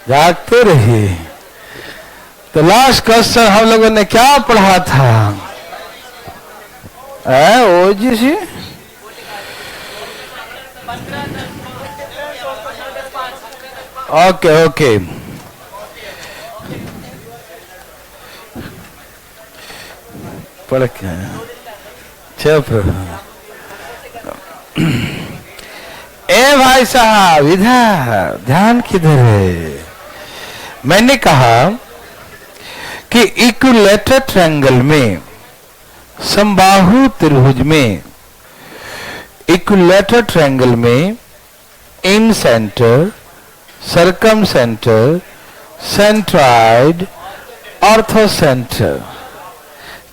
जागते रहिए। तो लास्ट क्वेश्चन हम लोगों ने क्या पढ़ा था? ओ जी सी ओके ओके पढ़ के चुप। ए भाई साहब इधर ध्यान किधर है? मैंने कहा कि इक्विलेटरल ट्रायंगल में, समबाहु त्रिभुज में, इक्विलेटरल ट्रायंगल में incentre, circumcentre, centroid, orthocentre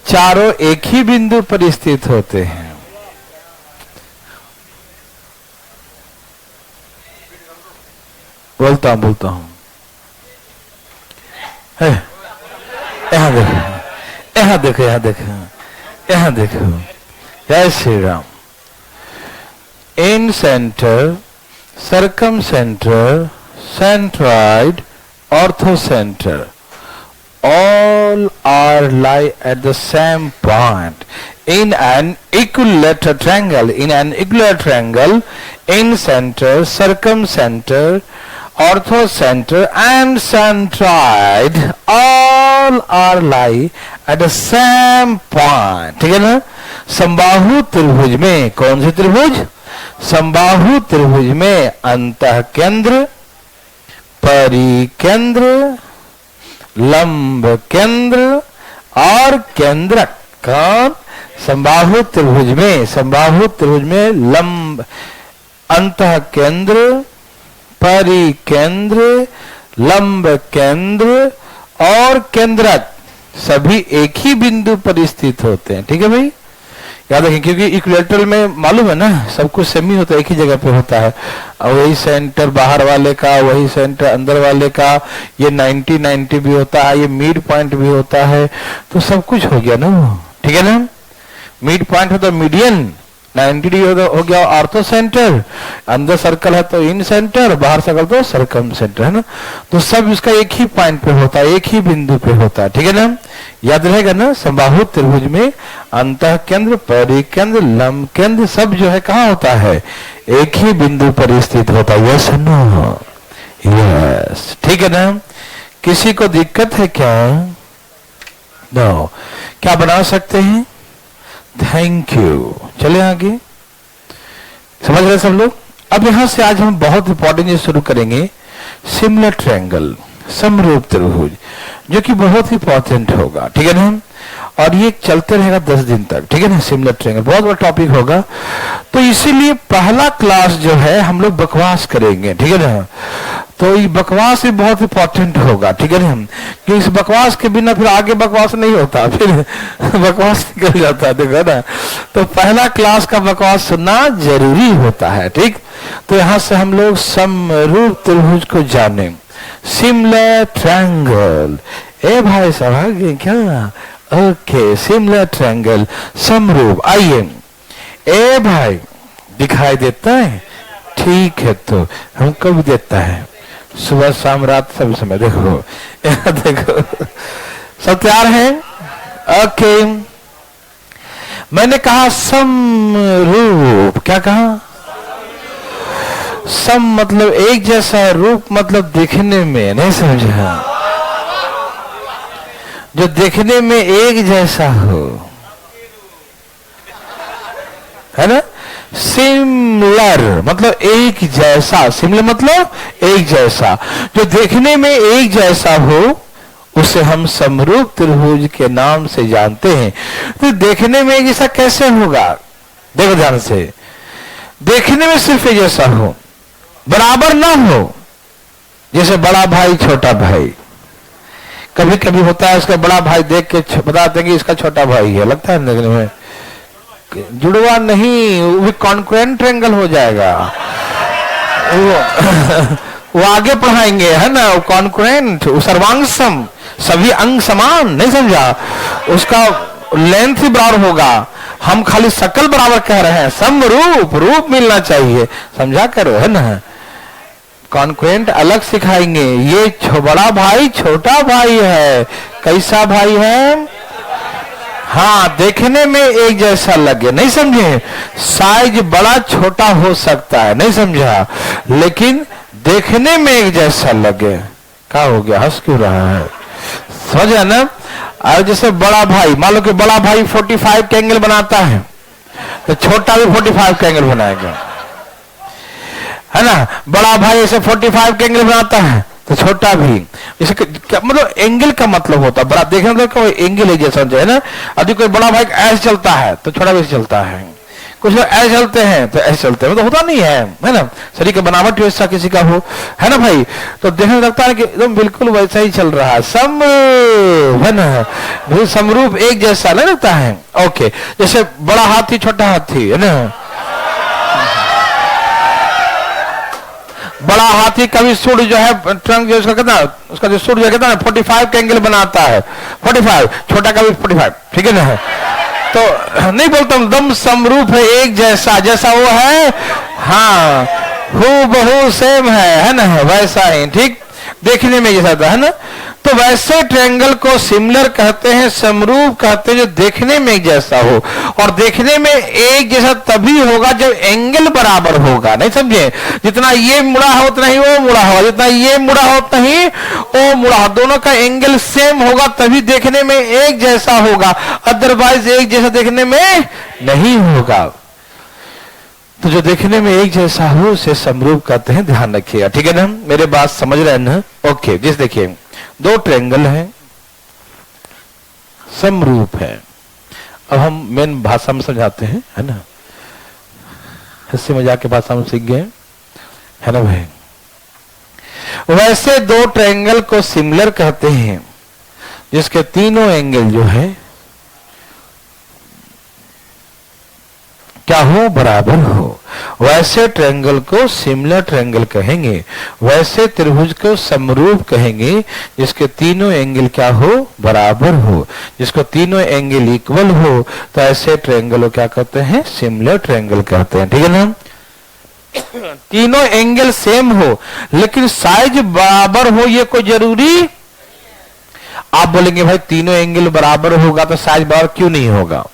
चारों एक ही बिंदु पर स्थित होते हैं। बोलता हूं यहाँ देखो, यहाँ देखो, यहाँ देखो, यहाँ देखो। जय Shri Ram. Incentre, circumcentre, centroid, orthocentre all are lie at the same point in an equilateral triangle. In an equilateral triangle, in center, circumcenter, orthocenter and centroid all are lie at the same point. ठीक है ना? समबाहु त्रिभुज में, कौन सी त्रिभुज? समबाहु त्रिभुज में अंतः केंद्र, परिकेंद्र, लंब केंद्र और केंद्रक। कौन? समबाहु त्रिभुज में, समबाहु त्रिभुज में लंब, अंतः केंद्र, परिकेंद्र, लंब केंद्र और केंद्रक सभी एक ही बिंदु पर स्थित होते हैं। ठीक है भाई, याद रखें, क्योंकि इक्विलेटरल में मालूम है ना, सब कुछ सेम ही होता है, एक ही जगह पे होता है। और वही सेंटर बाहर वाले का, वही सेंटर अंदर वाले का, ये 90-90 भी होता है, ये मिड पॉइंट भी होता है, तो सब कुछ हो गया ना वो। ठीक है ना? मिड पॉइंट हो तो मीडियन, 90 डिग्री हो गया ऑर्थो सेंटर, अंदर सर्कल है तो इन सेंटर, बाहर सर्कल तो सर्कम सेंटर, है ना? तो सब इसका एक ही पॉइंट पे होता है, एक ही बिंदु पे होता है। ठीक है ना? याद रहेगा ना? समबाहु त्रिभुज में अंतः केंद्र, परिकेंद्र, लंब केंद्र सब जो है कहाँ होता है? एक ही बिंदु पर स्थित होता है। Yes no? यस। ठीक है ना? किसी को दिक्कत है क्या? नो। क्या बना सकते हैं? Thank you. चले आगे, समझ रहे सब लोग? अब यहां से आज हम बहुत इंपॉर्टेंट चीज शुरू करेंगे, सिमिलर ट्रायंगल, समरूप त्रिभुज, जो कि बहुत इंपॉर्टेंट होगा। ठीक है ना? और ये चलते रहेगा 10 दिन तक। ठीक है ना? सिमिलर ट्रायंगल बहुत बड़ा टॉपिक होगा, तो इसीलिए पहला क्लास जो है हम लोग बकवास करेंगे। ठीक है ना? तो ये बकवास भी बहुत इंपॉर्टेंट होगा। ठीक है ना? कि इस बकवास के बिना फिर आगे बकवास नहीं होता, फिर बकवास निकल जाता है। देखो ना, तो पहला क्लास का बकवास सुनना जरूरी होता है। ठीक, तो यहां से हम लोग समरूप त्रिभुज को जाने, सिमिलर ट्रायंगल। ए भाई साहब क्या? ओके, सिमिलर ट्रायंगल, समरूप। आइए, ए भाई दिखाई देता है? ठीक है, तो हमको भी देता है, सुबह शाम रात सभी समय। देखो देखो, सब तैयार है? ओके, मैंने कहा समरूप। क्या कहा? सम मतलब एक जैसा, रूप मतलब देखने में, नहीं समझा? जो देखने में एक जैसा हो, है ना? सिमिलर मतलब एक जैसा, सिमिलर मतलब एक जैसा, जो देखने में एक जैसा हो उसे हम समरूप त्रिभुज के नाम से जानते हैं। तो देखने में एक जैसा कैसे होगा? देखो ध्यान से, देखने में सिर्फ एक जैसा हो, बराबर ना हो। जैसे बड़ा भाई छोटा भाई, कभी कभी होता है उसका बड़ा भाई देख के बताते हैं कि इसका छोटा भाई है, लगता है देखने में जुड़वा नहीं, वो कॉन्करेंट ट्रायंगल हो जाएगा। वो आगे पढ़ाएंगे, है ना? वो कॉन्करेंट, सर्वांगसम, सभी अंग समान, नहीं समझा? उसका लेंथ ही बराबर होगा। हम खाली शकल बराबर कह रहे हैं, समरूप, रूप मिलना चाहिए, समझा करो, है ना? कॉन्क्रेंट अलग सिखाएंगे। ये बड़ा भाई छोटा भाई है, कैसा भाई है? हाँ, देखने में एक जैसा लगे, नहीं समझे? साइज बड़ा छोटा हो सकता है, नहीं समझा, लेकिन देखने में एक जैसा लगे। क्या हो गया, हंस क्यों रहा है? समझ ना? और जैसे बड़ा भाई, मान लो कि बड़ा भाई 45 का एंगल बनाता है, तो छोटा भी 45 का एंगल बनाएगा, है ना? बड़ा भाई ऐसे 45 का एंगल बनाता है तो छोटा भी। जैसे मतलब एंगल का मतलब होता है बड़ा, देखने तो एंगल है जैसा है ना। यदि कोई बड़ा भाई ऐसे चलता है तो छोटा भी चलता है, कुछ लोग ऐसे चलते हैं तो ऐसे चलते हैं, तो होता नहीं है ना? शरीर की बनावट वैसा किसी का हो, है ना भाई, तो देखने लगता है कि एकदम बिल्कुल वैसा ही चल रहा है, समरूप, है ना? समरूप एक जैसा नहीं लगता है। ओके, जैसे बड़ा हाथी छोटा हाथी, है ना? बड़ा हाथी का भी सूर्य जो है, ट्रंक जो उसका कितना, उसका जो सूर्य कितना 45 का एंगल बनाता है, 45, छोटा का भी 45, ठीक है ना? तो नहीं बोलता हूं दम समरूप है, एक जैसा, जैसा वो है, हाँ, हूबहू सेम है ना? वैसा ही, ठीक, देखने में जैसा था, है ना? तो वैसे ट्रायंगल को सिमिलर कहते हैं, समरूप कहते हैं, जो देखने में एक जैसा हो। और देखने में एक जैसा तभी होगा जब एंगल बराबर होगा, नहीं समझे? जितना ये मुड़ा हो उतना ही वो मुड़ा होगा, जितना ये मुड़ा हो उतना ही वो मुड़ा हो, दोनों का एंगल सेम होगा तभी देखने में एक जैसा होगा, अदरवाइज एक जैसा देखने में नहीं होगा। तो जो देखने में एक जैसा हो उसे समरूप कहते हैं, ध्यान रखिएगा, ठीक है ना? मेरे बात समझ रहे हैं ना? ओके, जिस देखिए दो ट्रायंगल हैं, समरूप है। अब हम मेन भाषा में समझाते हैं, है ना? हंसी मजाक की भाषा में सीख गए, है ना भाई? वैसे दो ट्रायंगल को सिमिलर कहते हैं जिसके तीनों एंगल जो है क्या हो, बराबर हो। वैसे ट्रायंगल को सिमिलर ट्रायंगल कहेंगे। वैसे त्रिभुज को समरूप कहेंगे जिसके तीनों एंगल क्या हो, बराबर हो। जिसको तीनों एंगल इक्वल हो तो ऐसे ट्रायंगल को क्या कहते हैं, सिमिलर ट्रायंगल कहते हैं, ठीक है ना? तीनों एंगल सेम हो लेकिन साइज बराबर हो, ये कोई जरूरी। आप बोलेंगे भाई तीनों एंगल बराबर होगा तो साइज बराबर क्यों नहीं होगा?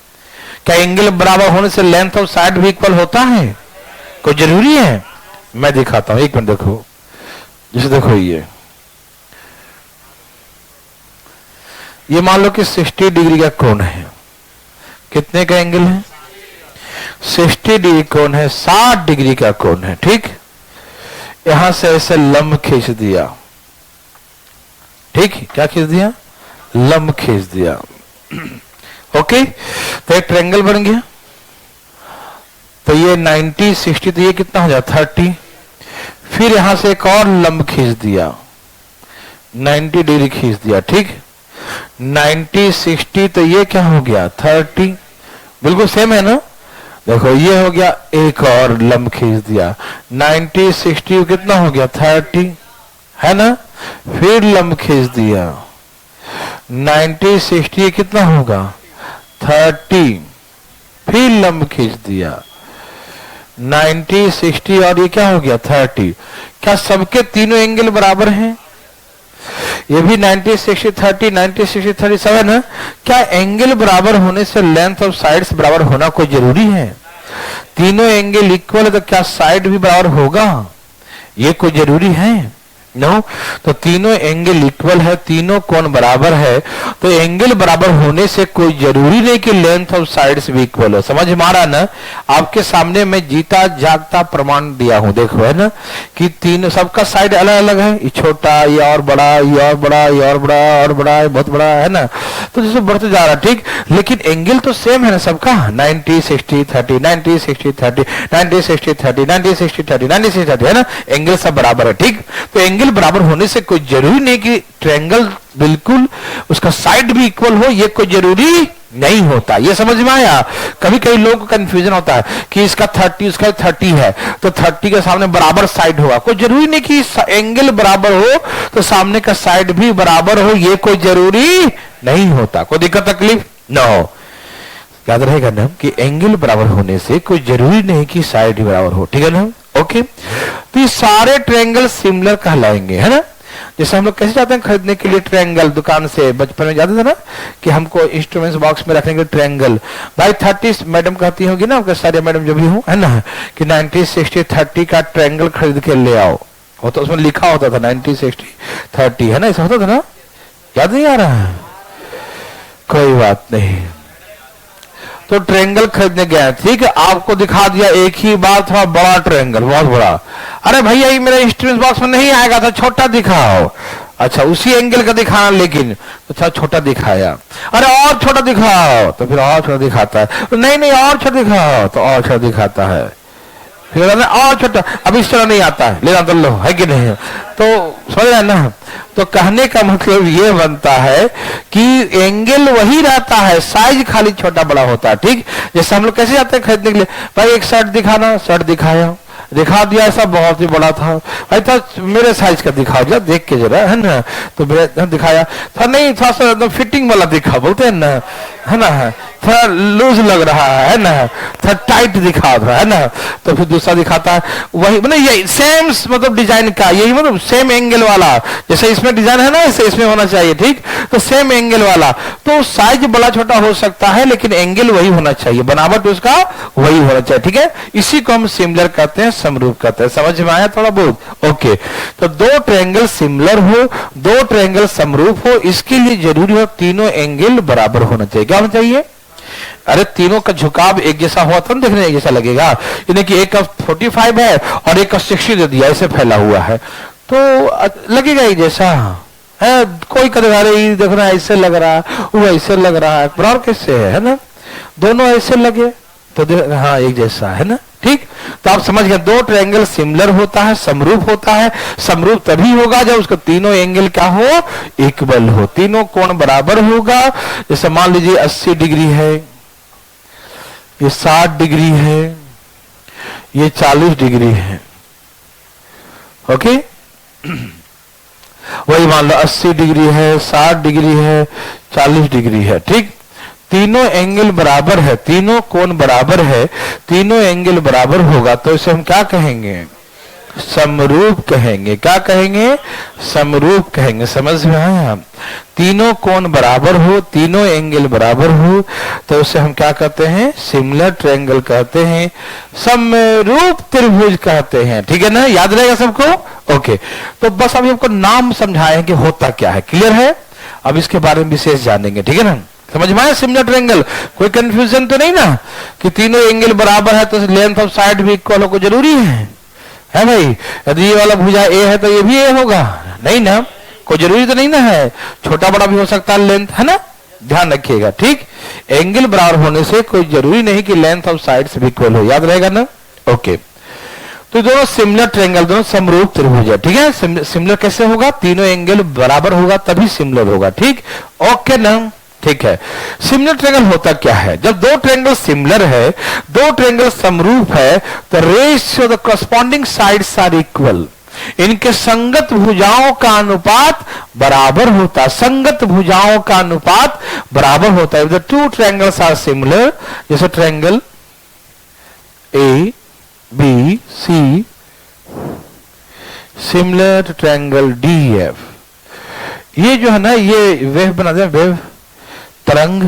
क्या एंगल बराबर होने से लेंथ और साइड भी इक्वल होता है? कोई जरूरी है? मैं दिखाता हूं, एक मिनट देखो। जैसे देखो ये मान लो कि 60 डिग्री का कोण है। कितने का एंगल है? 60 डिग्री कोण है, 60 डिग्री का कोण है, ठीक? यहां से ऐसे लंब खींच दिया, ठीक? क्या खींच दिया? लंब खींच दिया। ओके, तो एक ट्रायंगल बन गया। तो ये 90, 60, तो ये कितना हो जाए 30। फिर यहां से एक और लंब खींच दिया, 90 डिग्री खींच दिया, ठीक? 90, 60, तो ये क्या हो गया 30, बिल्कुल सेम है ना? देखो ये हो गया, एक और लंब खींच दिया, 90, 60 कितना हो गया 30, है ना? फिर लंब खींच दिया, 90, 60 कितना होगा 30, फिर लंब खींच दिया, 90, 60 और ये क्या हो गया 30। क्या सबके तीनों एंगल बराबर हैं? ये भी 90, 60, 30, 90, 60, 37 है। क्या एंगल बराबर होने से लेंथ और साइड्स बराबर होना कोई जरूरी है? तीनों एंगल इक्वल है तो क्या साइड भी बराबर होगा? ये कोई जरूरी है? नो। तो तीनों एंगल इक्वल है, तीनों कोण बराबर है, तो एंगल बराबर होने से कोई जरूरी नहीं कि लेंथ और साइड्स भी इक्वल हो। समझ में आ रहा ना? आपके सामने मैं जीता जागता प्रमाण दिया हूं, देखो, है ना? कि तीनों, सबका साइड अलग अलग है, ये छोटा, ये और बड़ा, ये और बड़ा, ये और बड़ा, और बड़ा, ये बहुत बड़ा, है ना? तो जैसे बढ़ते जा रहा, ठीक, लेकिन एंगल तो सेम है ना सबका, 90, 60, 30, 90, 60, 30, 90, 60, 30, 90, 60, 30, 90, 60, 30, है ना? एंगल सब बराबर है, ठीक? तो एंगल बराबर होने से कोई जरूरी नहीं कि ट्रायंगल बिल्कुल उसका साइड भी इक्वल हो, ये कोई जरूरी नहीं होता। ये समझ में आया? कभी कभी लोगों को कंफ्यूजन होता है कि इसका 30, उसका 30 है तो 30 के सामने बराबर साइड होगा। कोई जरूरी नहीं कि एंगल बराबर हो तो सामने का साइड भी बराबर हो, ये कोई जरूरी नहीं होता। कोई दिक्कत तकलीफ ना हो। याद रहेगा ना कि एंगल बराबर होने से कोई जरूरी नहीं कि साइड ही बराबर हो, ठीक है ना? ओके, तो ये सारे ट्रायंगल सिमिलर कहलाएंगे, है ना। जैसे हम लोग कैसे जाते हैं खरीदने के लिए ट्रायंगल दुकान से, बचपन में जाते थे ना कि हमको इंस्ट्रूमेंट्स बॉक्स में रखने के ट्रायंगल, भाई 30 मैडम कहती होगी ना, आपके सारे मैडम जो भी हो, है ना, कि 90 60 30 का ट्रायंगल खरीद के ले आओ। वो तो उसमें लिखा होता था 90 60 30, है ना, ऐसा होता था ना, याद नहीं आ रहा है, कोई बात नहीं। तो ट्रायंगल खरीदने गया, ठीक है, आपको दिखा दिया एक ही बार थोड़ा बड़ा ट्रायंगल, बहुत बड़ा। अरे भैया ये मेरे इंस्ट्रूमेंट बॉक्स में नहीं आएगा, तो छोटा दिखाओ। अच्छा, उसी एंगल का दिखाना, लेकिन तो छोटा दिखाया। अरे और छोटा दिखाओ, तो फिर और छोटा दिखाता है। नहीं नहीं और छोटा दिखाओ, तो और छोटा दिखाता है। फिर और छोटा, अब इस तरह नहीं आता है, लेना तो लो, है कि नहीं। तो समझ रहे ना, तो कहने का मतलब ये बनता है कि एंगल वही रहता है, साइज खाली छोटा बड़ा होता है, ठीक। जैसे हम लोग कैसे जाते हैं खरीदने के लिए, भाई एक शर्ट दिखाना, शर्ट दिखाया, दिखा दिया, ऐसा बहुत ही बड़ा था, भाई था मेरे साइज का दिखा दिया, देख के जरा, है ना, तो मेरे दिखाया था, नहीं थोड़ा सा फिटिंग वाला दिखा, बोलते हैं ना, है ना, थोड़ा लूज लग रहा है ना, थोड़ा टाइट दिखा रहा है ना, तो फिर दूसरा दिखाता है वही, मतलब यही सेम मतलब डिजाइन का, यही मतलब सेम एंगल वाला, जैसे इसमें डिजाइन है ना ऐसे इसमें होना चाहिए, ठीक, तो सेम एंगल वाला, तो साइज बड़ा छोटा हो सकता है लेकिन एंगल वही होना चाहिए, बनावट उसका वही होना चाहिए, ठीक है। इसी को हम सिमिलर कहते हैं, समरूप कहते हैं। समझ में आया थोड़ा बहुत, ओके। तो दो ट्रायंगल सिमिलर हो, दो ट्रायंगल समरूप हो, इसके लिए जरूरी हो तीनों एंगल बराबर होना चाहिए। क्या होना चाहिए? अरे तीनों का झुकाव एक जैसा हुआ तो देखने एक जैसा लगेगा, यानी कि एक का 45 है और एक का 60 दे दिया, ऐसे फैला हुआ है तो लगेगा एक जैसा है। कोई करेगा अरे देख रहा है ऐसे लग रहा है, वो ऐसे लग रहा है, बराबर कैसे है ना, दोनों ऐसे लगे तो हाँ एक जैसा है ना, ठीक। तो आप समझ गए, दो ट्रायंगल सिमिलर होता है, समरूप होता है। समरूप तभी होगा जब उसका तीनों एंगल क्या हो, इक्वल हो, तीनों कोण बराबर होगा। जैसे मान लीजिए 80 डिग्री है, ये 60 डिग्री है, ये 40 डिग्री है, ओके। वही मान लो 80 डिग्री है, 60 डिग्री है, 40 डिग्री है, ठीक। तीनों एंगल बराबर है, तीनों कोण बराबर है, तीनों एंगल बराबर होगा तो इसे हम क्या कहेंगे, समरूप कहेंगे। क्या कहेंगे? समरूप कहेंगे। समझ में आया? तीनों कोण बराबर हो, तीनों एंगल बराबर हो तो उसे हम क्या कहते हैं, सिमिलर ट्रायंगल कहते हैं, समरूप त्रिभुज कहते हैं, ठीक है ना, याद रहेगा सबको, ओके। तो बस अभी आपको नाम समझाएं कि होता क्या है, क्लियर है। अब इसके बारे में विशेष जानेंगे, ठीक है ना। समझ में आया सिमिलर ट्रायंगल, कोई कंफ्यूजन तो नहीं ना कि तीनों एंगल बराबर है तो लेंथ ऑफ साइड भी इक्वल हो, जरूरी है भाई। यदि ये वाला भुजा ए है तो ये भी ए होगा, नहीं ना, कोई जरूरी तो नहीं ना है, छोटा बड़ा भी हो सकता है लेंथ, है ना, ध्यान रखिएगा, ठीक। एंगल बराबर होने से कोई जरूरी नहीं कि लेंथ ऑफ साइड्स भी इक्वल हो, याद रहेगा ना, ओके। तो दोनों सिमिलर ट्रायंगल, दोनों समरूप त्रिभुज है, ठीक है। सिमिलर कैसे होगा, तीनों एंगल बराबर होगा तभी सिमिलर होगा, ठीक, ओके ना, ठीक है। सिमिलर ट्रायंगल होता क्या है, जब दो ट्रायंगल सिमिलर है, दो ट्रायंगल समरूप है तो ratio the corresponding sides are equal, इनके संगत भुजाओं का अनुपात बराबर होता है, संगत भुजाओं का अनुपात बराबर होता है। The two triangles are similar, जैसे triangle A B C similar to triangle D F, ये जो है ना ये वेव बना दे, वेव तरंग,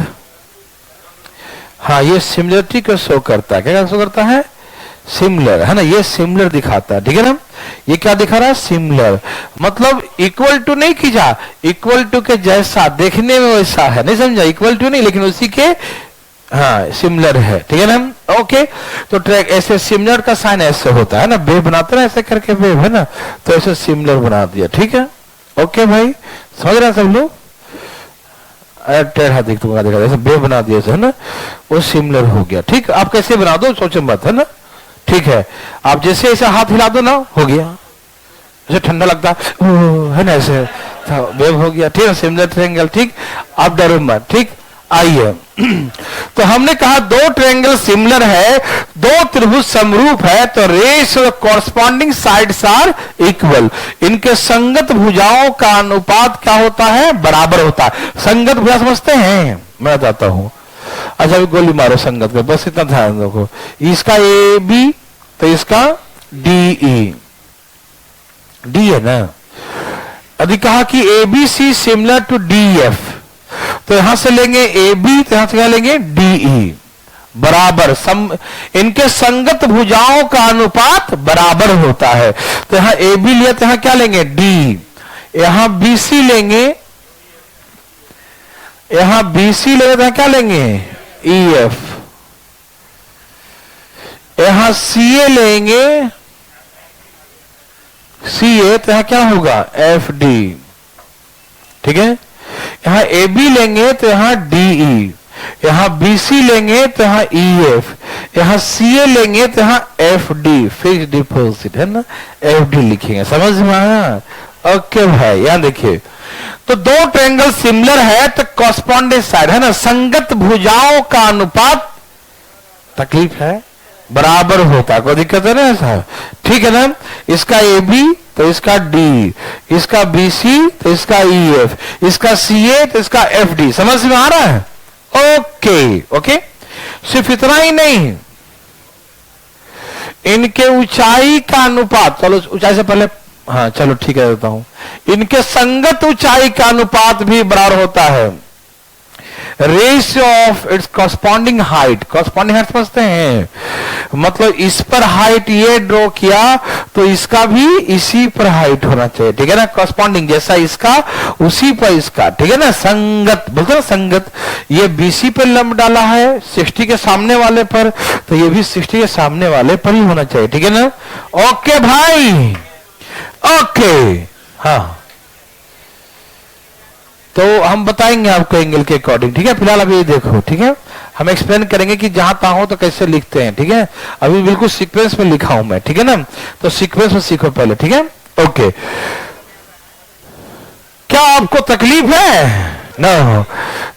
हाँ ये सिमिलरिटी को शो करता है, क्या शो करता है, सिमिलर, है ना, ये सिमिलर दिखाता है, ठीक है ना। ये क्या दिखा रहा है, सिमिलर, मतलब इक्वल टू नहीं खींचा, इक्वल टू के जैसा, देखने में वैसा है, नहीं समझा, इक्वल टू नहीं लेकिन उसी के हाँ सिमिलर है, ठीक है ना, ओके। तो ट्रैक ऐसे सिमिलर का साइन ऐसे होता है ना, वेव बनाते ना ऐसे करके वेव, है ना, तो ऐसे सिमिलर बना दिया, ठीक है, ओके भाई, समझ रहे हैं सब लोग। टेढ़ा देखा ऐसे वेव बना दिया, है ना, वो सिमिलर हो गया, ठीक। आप कैसे बना दो सोचो मत, है ना, ठीक है। आप जैसे ऐसे हाथ हिला दो ना, हो गया, ऐसे ठंडा लगता है ना, ऐसे वेव हो गया, ठीक है, सिमिलर ट्रायंगल, ठीक। आप डरो मत, ठीक। आइए तो हमने कहा दो ट्रायंगल सिमिलर है, दो त्रिभुज समरूप है तो ratio corresponding sides are equal, इनके संगत भुजाओं का अनुपात क्या होता है, बराबर होता है। संगत भुजा समझते हैं, मैं बताता हूं। अच्छा अभी गोली मारो संगत पे, बस इतना ध्यान रखो, इसका ए बी तो इसका DE, डी है ना। यदि कहा कि ABC सिमिलर टू DF, तो यहां से लेंगे AB, तो यहां से क्या लेंगे DE, बराबर इनके संगत भुजाओं का अनुपात बराबर होता है। तो यहां AB लिया तो यहां क्या लेंगे D, यहां BC लेंगे, यहां BC लेंगे तो यहां क्या लेंगे EF, यहां CA लेंगे, CA तो यहां क्या होगा FD, ठीक है। यहां AB लेंगे तो यहां DE, यहां BC लेंगे तो यहां EF, यहां CA लेंगे तो यहां FD, फिक्स डिपॉजिट है ना, FD लिखेंगे। समझ में आया? ओके भाई, यहां देखिए, तो दो ट्रायंगल सिमिलर है तो कॉरस्पॉन्डिंग साइड है ना, संगत भुजाओं का अनुपात, तकलीफ है, बराबर होता है, कोई दिक्कत है ना ऐसा, ठीक है ना। इसका AB तो इसका D, इसका BC तो इसका EF, इसका CA तो इसका FD। समझ में आ रहा है? Okay okay. सिर्फ इतना ही नहीं, इनके ऊंचाई का अनुपात, चलो ऊंचाई से पहले, हाँ चलो ठीक है देता हूं, इनके संगत ऊंचाई का अनुपात भी बराबर होता है ratio of its corresponding height. Corresponding height समझते हैं, मतलब इस पर हाइट ये ड्रॉ किया तो इसका भी इसी पर हाइट होना चाहिए, ठीक है ना। कॉरस्पॉन्डिंग जैसा इसका उसी पर इसका, ठीक है ना। संगत बोलते ना, संगत, ये BC पर लंब डाला है 60 के सामने वाले पर, तो ये भी 60 के सामने वाले पर ही होना चाहिए, ठीक है ना। ओके भाई, ओके, हाँ, तो हम बताएंगे आपको एंगल के अकॉर्डिंग, ठीक है। फिलहाल अभी ये देखो, ठीक है, हम एक्सप्लेन करेंगे कि जहां तहां हो तो कैसे लिखते हैं, ठीक है। अभी बिल्कुल सीक्वेंस में लिखा हूं मैं, ठीक है ना, तो सीक्वेंस में सीखो पहले, ठीक है। ओके, क्या आपको तकलीफ है ना?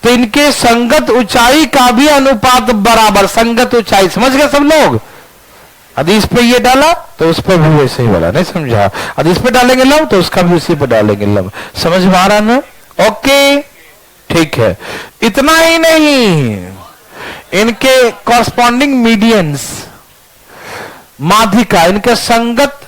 तो इनके संगत ऊंचाई का भी अनुपात बराबर, संगत ऊंचाई, समझ गए सब लोग। यदि इस पे ये डाला तो उस पर भी वैसे ही वाला, नहीं समझा? यदि इस पे डालेंगे लंब तो उसका भी उसी पर डालेंगे लंब। समझ में आ रहा ना? ओके, ठीक है। इतना ही नहीं, इनके कॉरस्पॉन्डिंग मीडियंस, माध्यिका, इनके संगत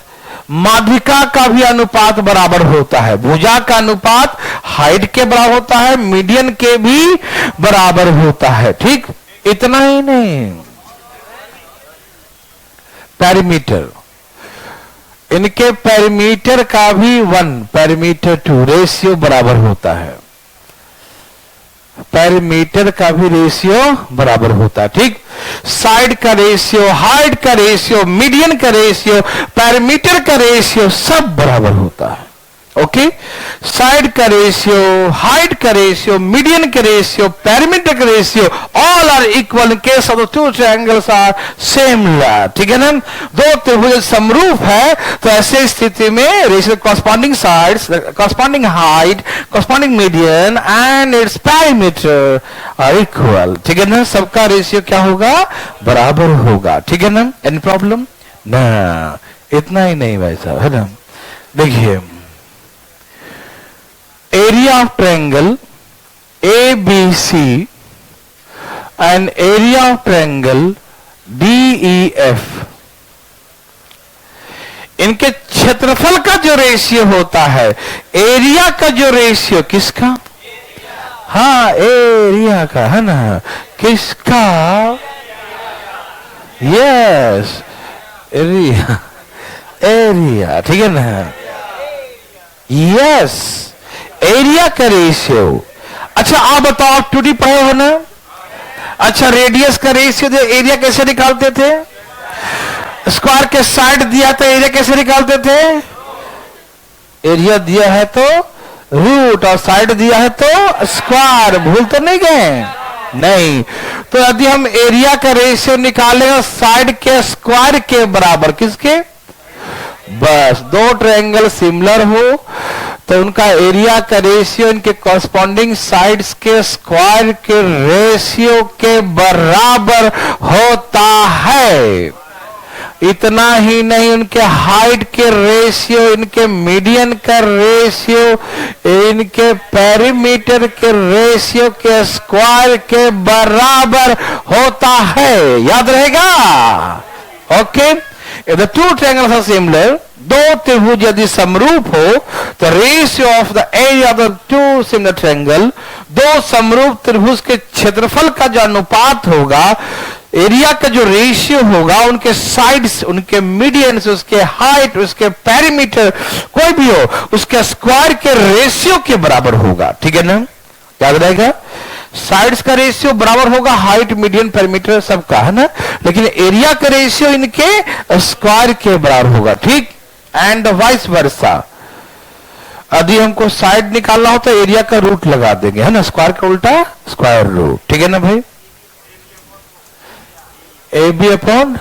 माध्यिका का भी अनुपात बराबर होता है। भुजा का अनुपात हाइट के बराबर होता है, मीडियन के भी बराबर होता है, ठीक। इतना ही नहीं, पेरीमीटर, इनके पेरीमीटर का भी 1 पेरीमीटर टू रेशियो बराबर होता है, पेरीमीटर का भी रेशियो बराबर होता है, ठीक। साइड का रेशियो, हाइट का रेशियो, मीडियन का रेशियो, पेरीमीटर का रेशियो सब बराबर होता है। ओके, साइड का रेशियो, हाइट का रेशियो, मीडियन का रेशियो, पेरीमीटर का ratio, all are equal in case of the two triangles are similar, ठीक है ना। दो त्रिभुज समरूप है तो ऐसे स्थिति में ratio corresponding sides, corresponding height, corresponding median and its perimeter are equal, ठीक है ना। सबका रेशियो क्या होगा? बराबर होगा, ठीक है ना। एनी प्रॉब्लम ना? इतना ही नहीं भाई साहब, है ना। देखिए, area of triangle ABC and area of triangle DEF, इनके क्षेत्रफल का जो रेशियो होता है, एरिया का जो रेशियो, किसका? हाँ, एरिया का, है ना। किसका? यस, एरिया, एरिया, ठीक है ना। यस, एरिया का रेशियो। अच्छा आप बताओ, आप 2D पढ़े हो ना? अच्छा, रेडियस का रेशियो दे, एरिया कैसे निकालते थे? स्क्वायर के साइड दिया तो एरिया कैसे निकालते थे? एरिया दिया है तो रूट और साइड दिया है तो स्क्वायर। भूल तो नहीं गए? नहीं। तो यदि हम एरिया का रेशियो निकालेंगे साइड के स्क्वायर के बराबर, किसके? बस दो ट्रायंगल सिमिलर हो तो उनका एरिया का रेशियो इनके कॉरस्पॉन्डिंग साइड्स के स्क्वायर के रेशियो के बराबर होता है। इतना ही नहीं, उनके हाइट के रेशियो, इनके मीडियन का रेशियो, इनके पेरीमीटर के रेशियो के स्क्वायर के बराबर होता है। याद रहेगा? Okay, If the two triangles are similar, दो त्रिभुज यदि समरूप हो, तो ratio of the area of the to similar triangle, दो समरूप त्रिभुज के क्षेत्रफल का जो अनुपात होगा, एरिया का जो रेशियो होगा, उनके साइड्स, उनके मीडियंस, उसके हाइट, उसके पेरीमीटर, कोई भी हो, उसके स्क्वायर के रेशियो के बराबर होगा। ठीक है ना, याद रहेगा, साइड्स का रेशियो बराबर होगा, हाइट, मीडियन, पेरीमीटर सबका, है ना, लेकिन एरिया का रेशियो इनके स्क्वायर के बराबर होगा। ठीक, एंड वाइस वर्सा। यदि हमको साइड निकालना हो तो एरिया का रूट लगा देंगे, है ना, स्क्वायर का उल्टा स्क्वायर रूट। ठीक है ना भाई, ए बी अपॉन,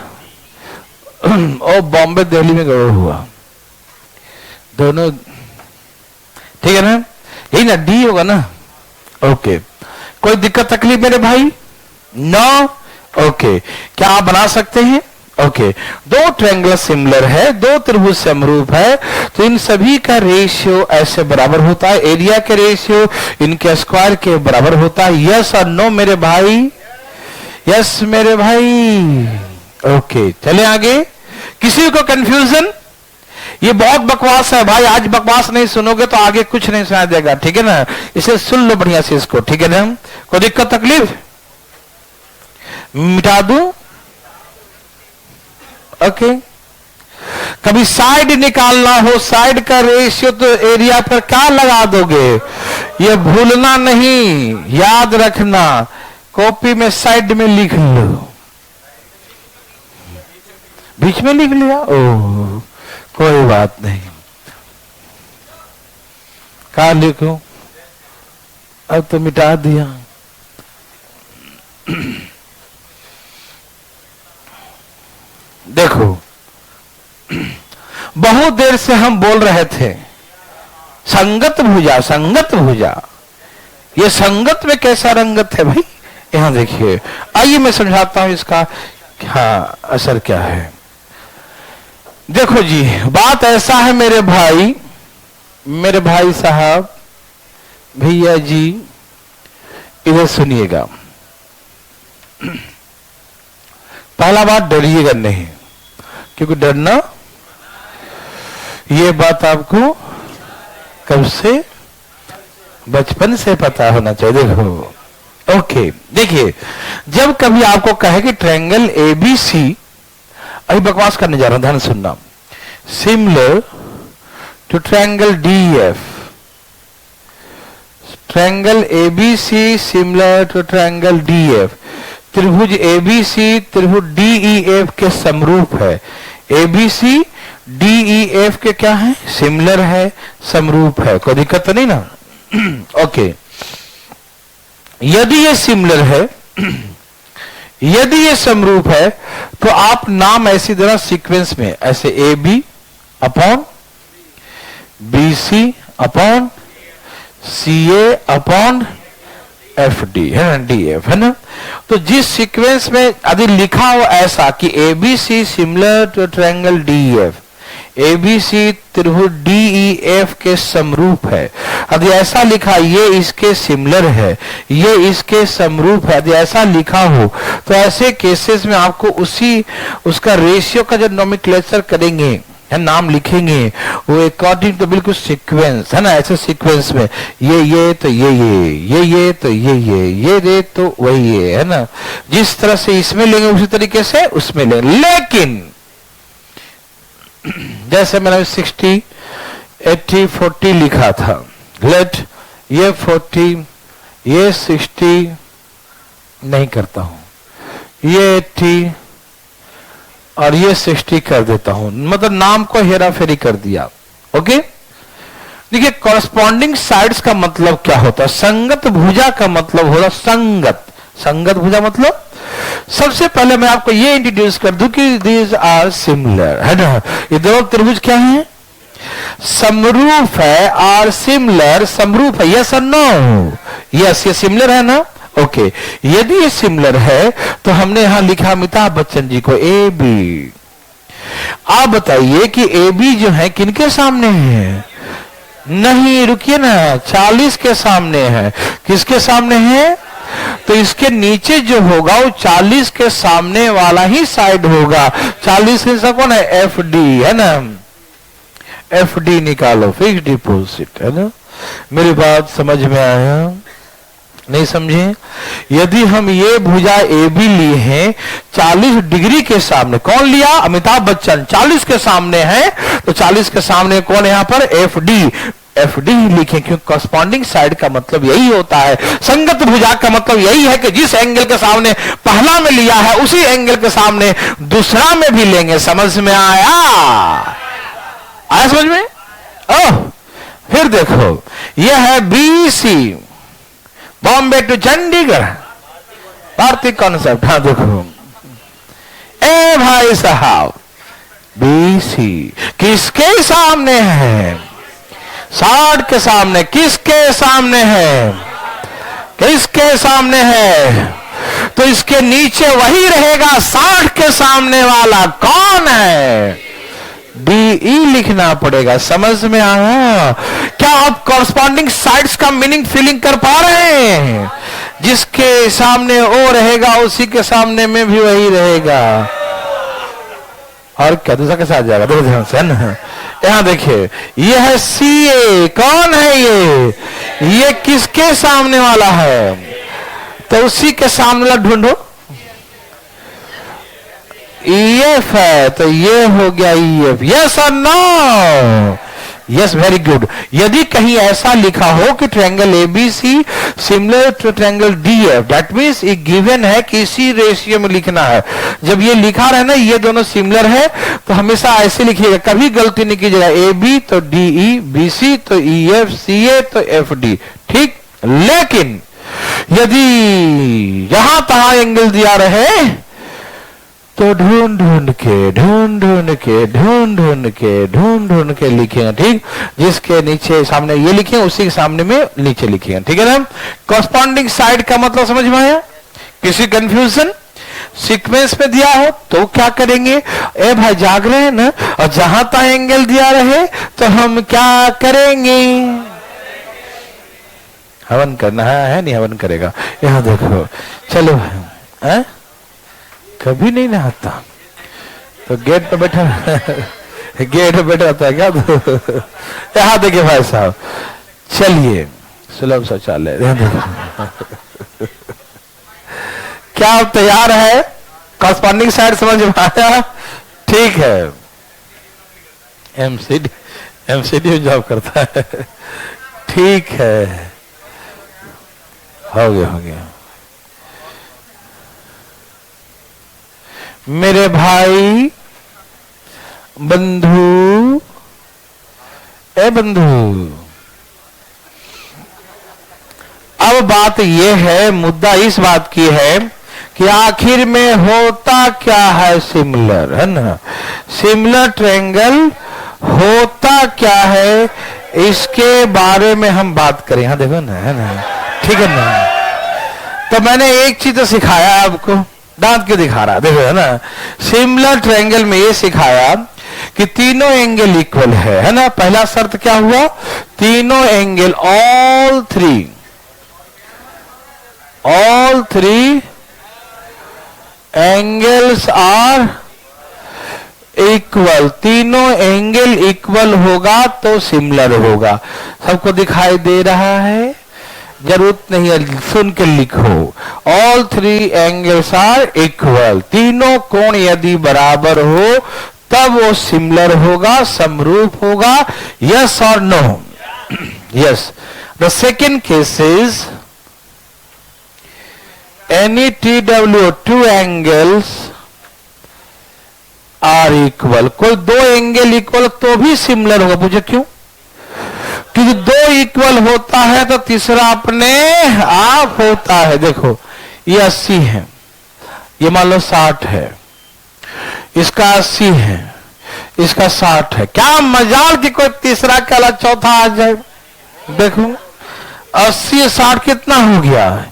ओ बॉम्बे दिल्ली में गड़बड़ हुआ दोनों। ठीक है ना, यही ना, डी होगा ना। ओके, कोई दिक्कत तकलीफ मेरे भाई? नो। ओके, क्या आप बना सकते हैं? ओके, दो ट्रायंगल सिमिलर है, दो त्रिभुज समरूप है, तो इन सभी का रेशियो ऐसे बराबर होता है, एरिया के रेशियो इनके स्क्वायर के बराबर होता है। यस और नो मेरे भाई? यस मेरे भाई। ओके, चले आगे। किसी को कंफ्यूजन? ये बहुत बकवास है भाई, आज बकवास नहीं सुनोगे तो आगे कुछ नहीं सुना देगा। ठीक है ना, इसे सुन लो बढ़िया से इसको। ठीक है ना, कोई दिक्कत तकलीफ? मिटा दूं? ओके, कभी साइड निकालना हो, साइड का रेशियो तो एरिया पर क्या लगा दोगे, ये भूलना नहीं, याद रखना, कॉपी में साइड में लिख लो। बीच में लिख लिया, ओह कोई बात नहीं, कहा लिखूं, अब तो मिटा दिया। देखो, बहुत देर से हम बोल रहे थे संगत भुजा, संगत भुजा। ये संगत में कैसा रंगत है भाई, यहां देखिए, आइए मैं समझाता हूं इसका क्या असर क्या है। देखो जी, बात ऐसा है मेरे भाई साहब, भैया जी, इधर सुनिएगा। पहला बात, डरिएगा नहीं, क्योंकि डरना, ये बात आपको कब से, बचपन से पता होना चाहिए। देखो, ओके, देखिए, जब कभी आपको कहे कि ट्रायंगल एबीसी, अभी बकवास करने जा रहा हूं, ध्यान सुनना, similar to triangle DF, triangle ABC similar to triangle DF, त्रिभुज एबीसी त्रिभुज डीईएफ के समरूप है। एबीसी डीईएफ के क्या है, सिमिलर है, समरूप है, कोई दिक्कत तो नहीं ना। ओके, यदि ये सिमिलर है, यदि ये समरूप है, तो आप नाम ऐसी तरह सीक्वेंस में ऐसे A B upon B C upon C A upon F D, है ना, डी एफ, है ना। तो जिस सीक्वेंस में यदि लिखा हो ऐसा कि A B C similar to triangle D F, ABC त्रिभुज डीईएफ के समरूप है, यदि ऐसा लिखा ये इसके सिमिलर है, ये इसके समरूप है, यदि ऐसा लिखा हो, तो ऐसे केसेस में आपको उसका रेशियो का जो नोमेनक्लेचर करेंगे, है, नाम लिखेंगे, वो अकॉर्डिंग तो बिल्कुल सीक्वेंस, है ना, ऐसे सीक्वेंस में ये तो ये तो ये तो वही है ना, जिस तरह से इसमें लेंगे उसी तरीके से उसमें लेंगे। लेकिन जैसे मैंने 60 80 40 लिखा था, लेट ये 40 ये 60 नहीं करता हूं, ये 80 और ये 60 कर देता हूं, मतलब नाम को हेरा फेरी कर दिया। ओके, देखिए, कॉरस्पॉन्डिंग साइड्स का मतलब क्या होता है, संगत भुजा का मतलब होता संगत भुजा मतलब, सबसे पहले मैं आपको ये इंट्रोड्यूस कर दूं कि दीज आर सिमिलर, है ना, ये दोनों त्रिभुज क्या है, समरूप है, आर सिमिलर, समरूप है, यस और नो, यस, ये सिमिलर है ना। ओके, यदि ये सिमिलर है तो हमने यहां लिखा अमिताभ बच्चन जी को ए बी। आप बताइए कि ए बी जो है किनके सामने है, नहीं रुकिए ना, 40 के सामने है, किसके सामने है, तो इसके नीचे जो होगा वो 40 के सामने वाला ही साइड होगा। 40 के साथ कौन है? एफ डी है ना, एफ डी निकालो, फिक्स डिपॉजिट है ना। मेरी बात समझ में आया? नहीं समझे? यदि हम ये भुजा ए बी लिए हैं 40 डिग्री के सामने, कौन लिया? अमिताभ बच्चन 40 के सामने है, तो 40 के सामने कौन है यहां पर? F D. एफ डी लिखे क्योंकि कॉरस्पॉन्डिंग साइड का मतलब यही होता है, संगत भुजा का मतलब यही है कि जिस एंगल के सामने पहला में लिया है उसी एंगल के सामने दूसरा में भी लेंगे। समझ में आया? आया समझ में? ओह, फिर देखो यह है B C, Bombay to Chandigarh, भारतीय कॉन्सेप्ट। हाँ देखो, ए भाई साहब बी सी किसके सामने है? 60 के सामने। किसके सामने है? किसके सामने है? तो इसके नीचे वही रहेगा 60 के सामने वाला। कौन है? डीई लिखना पड़ेगा। समझ में आया? क्या आप कॉरस्पॉन्डिंग साइड्स का मीनिंग फीलिंग कर पा रहे हैं? जिसके सामने ओ रहेगा उसी के सामने में भी वही रहेगा। और क्या दूसरा के साथ जाएगा? देखो ध्यान से ना, यहां देखिए यह है सी ए। कौन है ये किसके सामने वाला है? तो उसी के सामने वाला ढूंढो। EF है तो ये हो गया EF। यस और नो? Yes, very good. यदि कहीं ऐसा लिखा हो कि triangle ABC similar to triangle DF, that means ये गिवन है कि इसी रेशियो में लिखना है। जब ये लिखा रहे ना ये दोनों सिमिलर है तो हमेशा ऐसे लिखिएगा, कभी गलती नहीं कीजिएगा। AB तो DE, BC तो EF, CA तो FD। ठीक। लेकिन यदि यहां तहां एंगल दिया रहे तो ढूंढ ढूंढ के लिखेंगे। ठीक। जिसके नीचे सामने ये लिखे उसी के सामने में नीचे लिखेंगे। ठीक है ना? कॉरस्पॉन्डिंग साइड का मतलब समझ में आया? किसी कंफ्यूजन? सीक्वेंस में दिया हो तो क्या करेंगे? ए भाई जाग रहे हैं ना? और जहां तक एंगल दिया रहे तो हम क्या करेंगे? हवन करना है नहीं? हवन करेगा। यहां देखो, चलो है? कभी नहीं नहाता तो गेट पे बैठा गेट पे बैठा रहता है क्या? यहां देखिए भाई साहब, चलिए सुलभ शौचालय। क्या आप तैयार है? कॉरस्पॉन्डिंग साइड समझ में आया? ठीक है। एमसीडी जॉब करता है। ठीक है, हो गया। मेरे भाई बंधु, ए बंधु, अब बात यह है, मुद्दा इस बात की है कि आखिर में होता क्या है? सिमिलर है ना? सिमिलर ट्रायंगल होता क्या है इसके बारे में हम बात करें। हाँ देखो ना, है ना? ठीक है ना? तो मैंने एक चीज तो सिखाया आपको, दांत के दिखा रहा, देखो है ना? सिमिलर ट्रायंगल में ये सिखाया कि तीनों एंगल इक्वल है ना? पहला शर्त क्या हुआ? तीनों angle, all three angles are equal. तीनों एंगल इक्वल होगा तो सिमिलर होगा। सबको दिखाई दे रहा है? जरूरत नहीं है, सुन के लिखो। All three angles are equal. तीनों कोण यदि बराबर हो तब वो सिमिलर होगा, समरूप होगा। यस और no? Yes. The second case is any TW two angles are equal. कोई दो एंगल इक्वल तो भी सिमिलर होगा। पूछो क्यों? क्योंकि दो इक्वल होता है तो तीसरा अपने आप होता है। देखो ये 80 है, ये मान लो 60 है, इसका 80 है, इसका 60 है। क्या मजाल कि कोई तीसरा के अलावा चौथा आ जाए? देखो 80 60 कितना हो गया?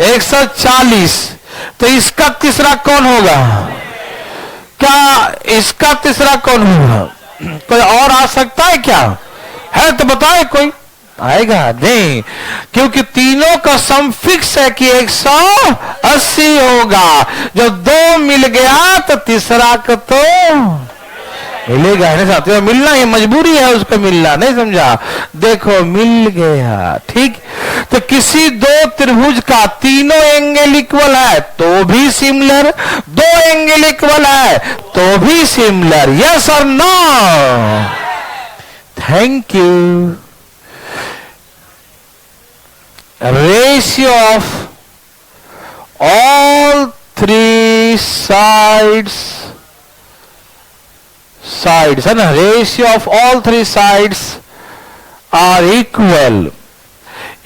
140। तो इसका तीसरा कौन होगा? क्या इसका तीसरा कौन होगा? कोई और आ सकता है क्या? है तो बताए कोई। आएगा नहीं, क्योंकि तीनों का सम फिक्स है कि 180 होगा। जब दो मिल गया तो तीसरा का तो मिलेगा, नहीं साथियों, मिलना ये मजबूरी है उसको मिलना, नहीं समझा? देखो मिल गया, ठीक। तो किसी दो त्रिभुज का तीनों एंगल इक्वल है तो भी सिमिलर, दो एंगल इक्वल है तो भी सिमिलर, यस और no? Thank you. Ratio of all three sides है ना, ratio of all three sides are equal.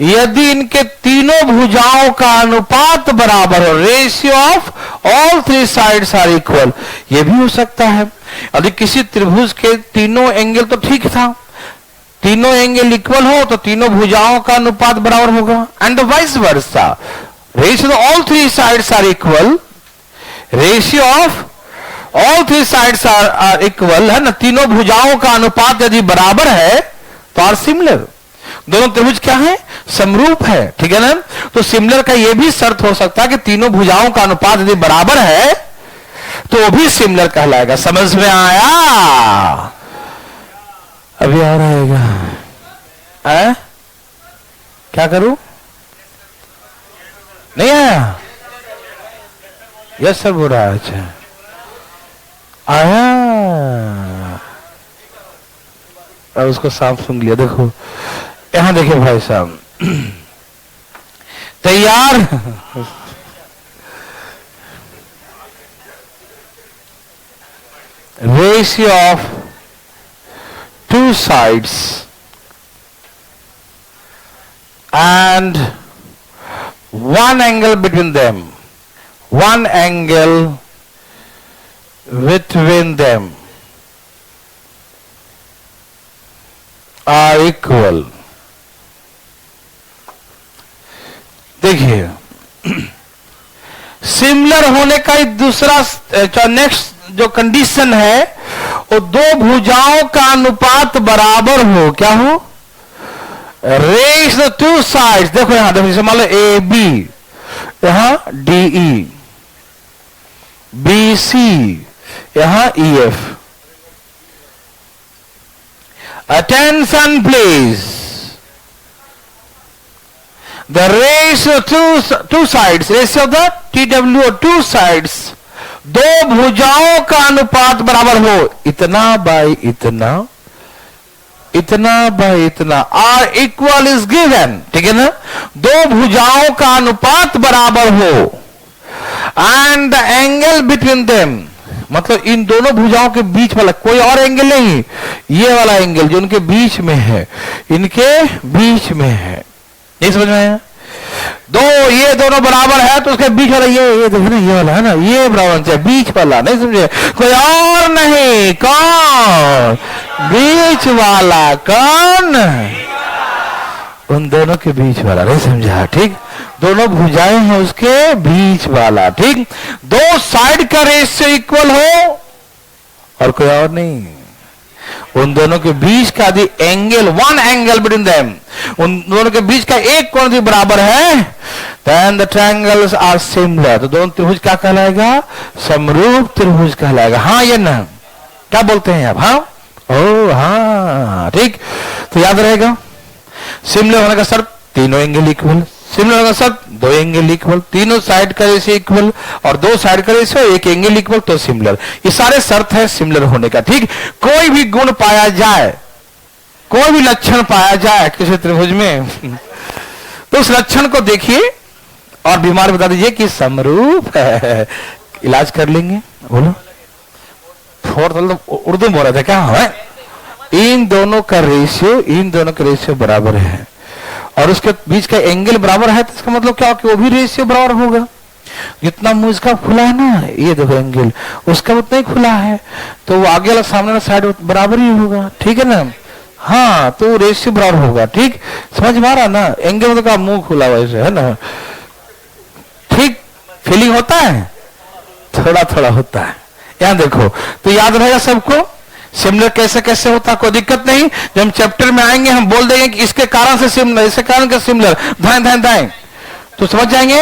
यदि इनके तीनों भुजाओं का अनुपात बराबर हो, ratio of all three sides are equal, यह भी हो सकता है। यदि किसी त्रिभुज के तीनों एंगल तो ठीक था, तीनों एंगल इक्वल हो तो तीनों भुजाओं का अनुपात बराबर होगा, and vice versa. Ratio all three sides are equal, ratio of all three sides are equal, है ना, तीनों भुजाओं का अनुपात यदि बराबर है तो आर सिमिलर। दोनों त्रिभुज क्या है? समरूप है, ठीक है ना। तो सिमिलर का यह भी शर्त हो सकता है कि तीनों भुजाओं का अनुपात यदि बराबर है तो वो भी सिमिलर कहलाएगा। समझ में आया? अभी और आएगा। क्या करूं? नहीं आया? यस सर बोल रहा है। अच्छा आया, और उसको साफ सुन लिया। देखो यहां देखिए भाई साहब, तैयार? Ratio of two sides and one angle between them, one angle between them are equal। देखिए सिमिलर होने का एक दूसरा नेक्स्ट जो कंडीशन है, वो दो भुजाओं का अनुपात बराबर हो। क्या हो? रेश द टू साइड्स। देखो यहां देखो, जैसे मान लो ए बी, यहां डी ई, बी सी, यहां E F. Attention please, the ratio two sides, ratio of the TW two sides, दो भुजाओं का अनुपात बराबर हो, इतना बाई इतना, इतना बाई इतना, आर इक्वल इज गिवन, ठीक है ना। दो भुजाओं का अनुपात बराबर हो, and the angle between them, मतलब इन दोनों भुजाओं के बीच वाला कोई और एंगल नहीं, ये वाला एंगल जो उनके बीच में है, इनके बीच में है। ये समझ में आया? दो ये दोनों बराबर है तो उसके बीच वाला ये देखो ना, ये वाला है ना, ये बराबर चाहिए, बीच वाला, नहीं समझे? कोई और नहीं, कौन? बीच वाला। कौन? उन दोनों के बीच वाला, नहीं समझा? ठीक, दोनों भुजाएं हैं उसके बीच वाला, ठीक। दो साइड का रेशियो इक्वल हो और कोई और नहीं, उन दोनों के बीच का यदि angle, one angle between them, उन दोनों के बीच का एक कोण यदि बराबर है, then the triangles are similar. तो दोनों त्रिभुज क्या कहलाएगा? समरूप त्रिभुज कहलाएगा। हाँ या ना? क्या बोलते हैं आप? हाँ, ओ हाँ, ठीक। तो याद रहेगा, सिमिलर होने का शर्त तीनों एंगल इक्वल, सिमिलर होने का शर्त दो एंगल इक्वल, तीनों साइड का रेशियो इक्वल, और दो साइड का रेशियो एक एंगल इक्वल, तो सिमिलर। ये सारे शर्त है सिमिलर होने का, ठीक। कोई भी गुण पाया जाए, कोई भी लक्षण पाया जाए किसी त्रिभुज में, तो उस लक्षण को देखिए और बीमार बता दीजिए कि समरूप है, इलाज कर लेंगे। बोलो, फोर्थ उर्दू बोल रहे थे क्या? है इन दोनों का रेशियो बराबर है और उसके बीच का एंगल बराबर है, तो इसका मतलब क्या कि वो भी रेशियो बराबर होगा। जितना मुंह इसका खुला है ना, ये देखो एंगल, उसका उतना ही खुला है, तो वो आगे वाला सामने वाला साइड बराबर ही होगा, ठीक है ना। हाँ, तो रेशियो बराबर होगा, ठीक। समझ में आ रहा ना? एंगल मतलब का मुंह खुला वैसे, है ना, ठीक। फीलिंग होता है, थोड़ा थोड़ा होता है। यहां देखो, तो याद रहेगा सबको, सिमिलर कैसे कैसे होता, कोई दिक्कत नहीं। जब हम चैप्टर में आएंगे हम बोल देंगे कि इसके कारण से सिमिलर, इसके कारण से सिमिलर, दाएं दाएं दाएं, तो समझ जाएंगे।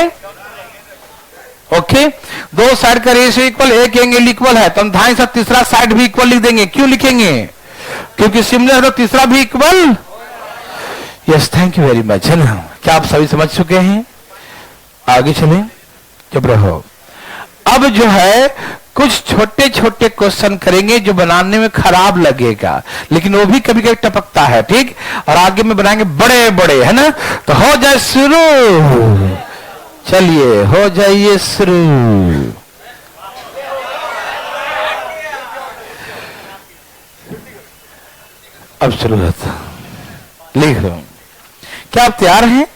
ओके, दो साइड का रेशियो इक्वल, एक एंगल इक्वल है तो हम दाएं साथ तीसरा साइड भी इक्वल लिख देंगे। क्यों लिखेंगे? क्योंकि सिमिलर है, तीसरा भी equal. Yes, thank you very much. है ना, क्या आप सभी समझ चुके हैं? आगे चलें, चुप रहो। अब जो है कुछ छोटे छोटे क्वेश्चन करेंगे जो बनाने में खराब लगेगा, लेकिन वो भी कभी कभी टपकता है, ठीक। और आगे में बनाएंगे बड़े बड़े, है ना। तो हो जाए शुरू, चलिए हो जाइए शुरू। अब शुरू होता, लिखो। क्या आप तैयार हैं?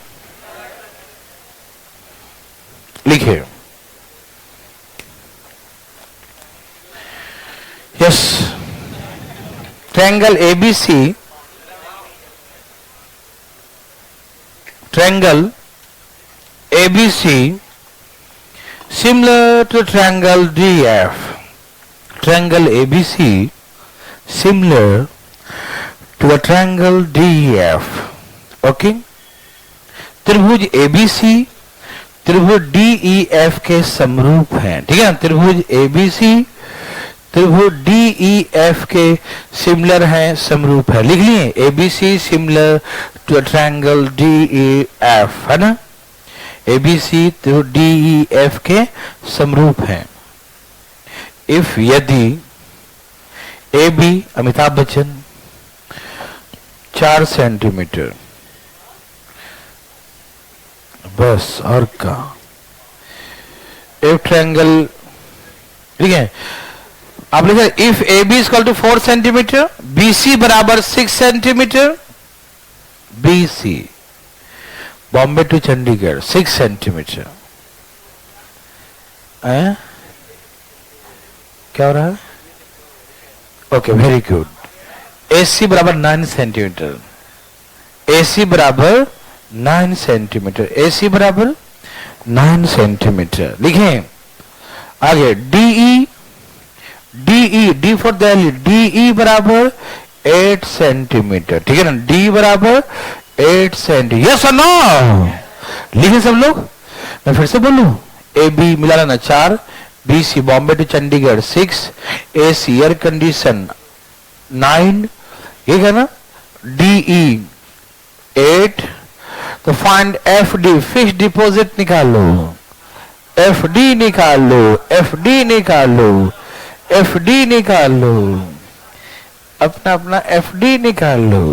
लिखिए। Yes, triangle ABC, triangle ABC similar to triangle DF, triangle ABC similar to a triangle DEF. Okay, त्रिभुज ABC त्रिभुज DEF के समरूप हैं, ठीक है। त्रिभुज ABC त्रिभुज DEF के सिमिलर हैं, समरूप है। लिख लिए, ABC similar to triangle DEF, है ना। ABC तो DEF के समरूप है। इफ यदि AB अमिताभ बच्चन 4 सेंटीमीटर, बस और का। इफ ट्रायंगल, ठीक है, आप लिखे if AB equal to 4 centimetre, BC बराबर 6 centimetre, BC Bombay to Chandigarh 6 centimetre, क्या हो रहा है? Okay, very good. AC बराबर 9 सेंटीमीटर, AC बराबर 9 सेंटीमीटर, AC बराबर 9 सेंटीमीटर। लिखें आगे, DE, D for Delhi, DE बराबर 8 सेंटीमीटर, ठीक है ना। D बराबर 8 सेंटीमीटर, यस और नो? लिखे सब लोग, मैं फिर से बोलूं। AB मिला लेना 4, BC Bombay to Chandigarh 6, AC air condition 9, ये है ना। DE 8, तो फाइंड FD, फिक्स डिपॉजिट निकालो, FD निकालो, FD निकालो, FD निकालो, अपना अपना FD निकालो,